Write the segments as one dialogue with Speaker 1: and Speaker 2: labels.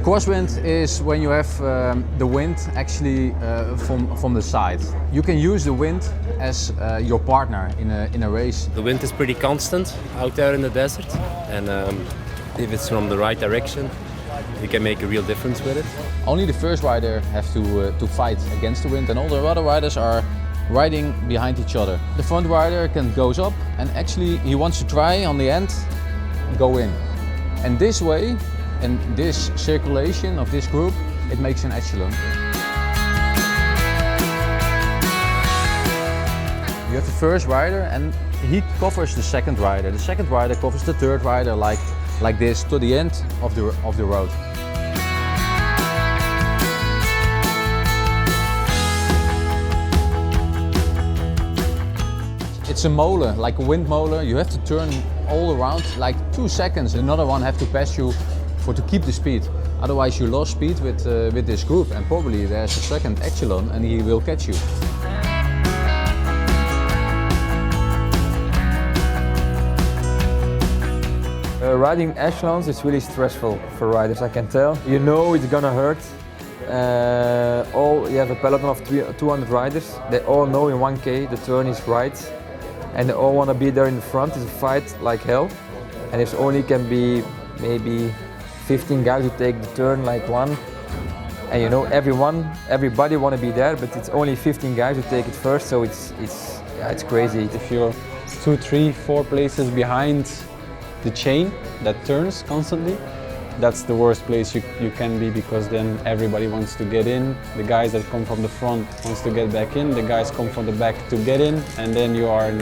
Speaker 1: Crosswind is when you have the wind actually from the side. You can use the wind as your partner in a race.
Speaker 2: The wind is pretty constant out there in the desert, and if it's from the right direction, you can make a real difference with it.
Speaker 1: Only the first rider has to fight against the wind, and all the other riders are riding behind each other. The front rider goes up, and actually he wants to try on the end go in. And this way, and this circulation of this group, it makes an echelon. You have the first rider, and he covers the second rider. The second rider covers the third rider like this to the end of the road. It's a molar, like a wind molar. You have to turn all around like 2 seconds. Another one have to pass you to keep the speed. Otherwise you lose speed with this group, and probably there's a second echelon and he will catch you.
Speaker 3: Riding echelons is really stressful for riders, I can tell. You know it's gonna hurt. You have a peloton of 200 riders. They all know in 1K the turn is right, and they all want to be there in the front. It's a fight like hell, and it only can be maybe 15 guys who take the turn like one. And you know everybody want to be there, but it's only 15 guys who take it first. So it's crazy.
Speaker 4: If you're 2, 3, 4 places behind the chain that turns constantly, that's the worst place you can be, because then everybody wants to get in. The guys that come from the front wants to get back in. The guys come from the back to get in, and then you are in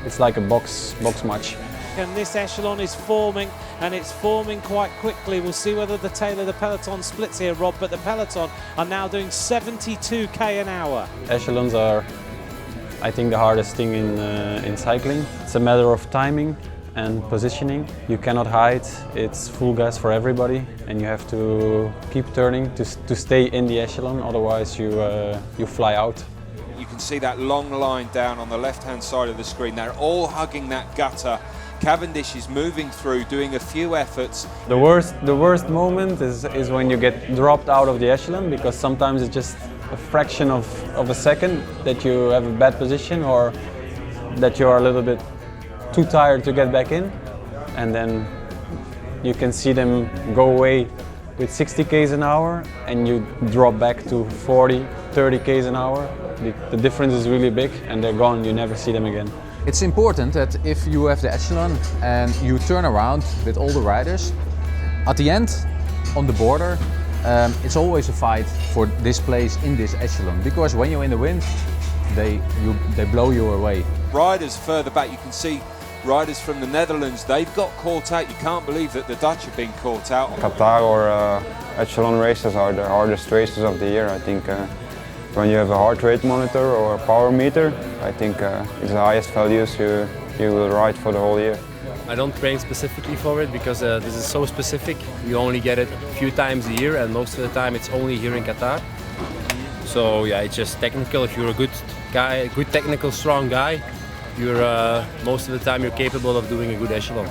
Speaker 4: it's like a box match.
Speaker 5: And this echelon is forming, and it's forming quite quickly. We'll see whether the tail of the peloton splits here, Rob, but the peloton are now doing 72k an hour.
Speaker 4: Echelons are, I think, the hardest thing in cycling. It's a matter of timing and positioning. You cannot hide. It's full gas for everybody, and you have to keep turning to stay in the echelon, otherwise you fly out.
Speaker 6: You can see that long line down on the left-hand side of the screen. They're all hugging that gutter. Cavendish is moving through, doing a few efforts.
Speaker 4: The worst moment is when you get dropped out of the echelon, because sometimes it's just a fraction of a second that you have a bad position, or that you are a little bit too tired to get back in, and then you can see them go away with 60 k's an hour, and you drop back to 40, 30 k's an hour. The difference is really big, and they're gone. You never see them again.
Speaker 1: It's important that if you have the echelon and you turn around with all the riders, at the end, on the border, it's always a fight for this place in this echelon, because when you're in the wind, they blow you away.
Speaker 6: Riders further back, you can see riders from the Netherlands, they've got caught out. You can't believe that the Dutch have been caught out.
Speaker 7: Qatar or echelon races are the hardest races of the year. I think when you have a heart rate monitor or a power meter, I think it's the highest values you will ride for the whole year.
Speaker 2: I don't train specifically for it, because this is so specific. You only get it a few times a year, and most of the time it's only here in Qatar. So yeah, it's just technical. If you're a good guy, a good technical, strong guy, you're most of the time you're capable of doing a good echelon.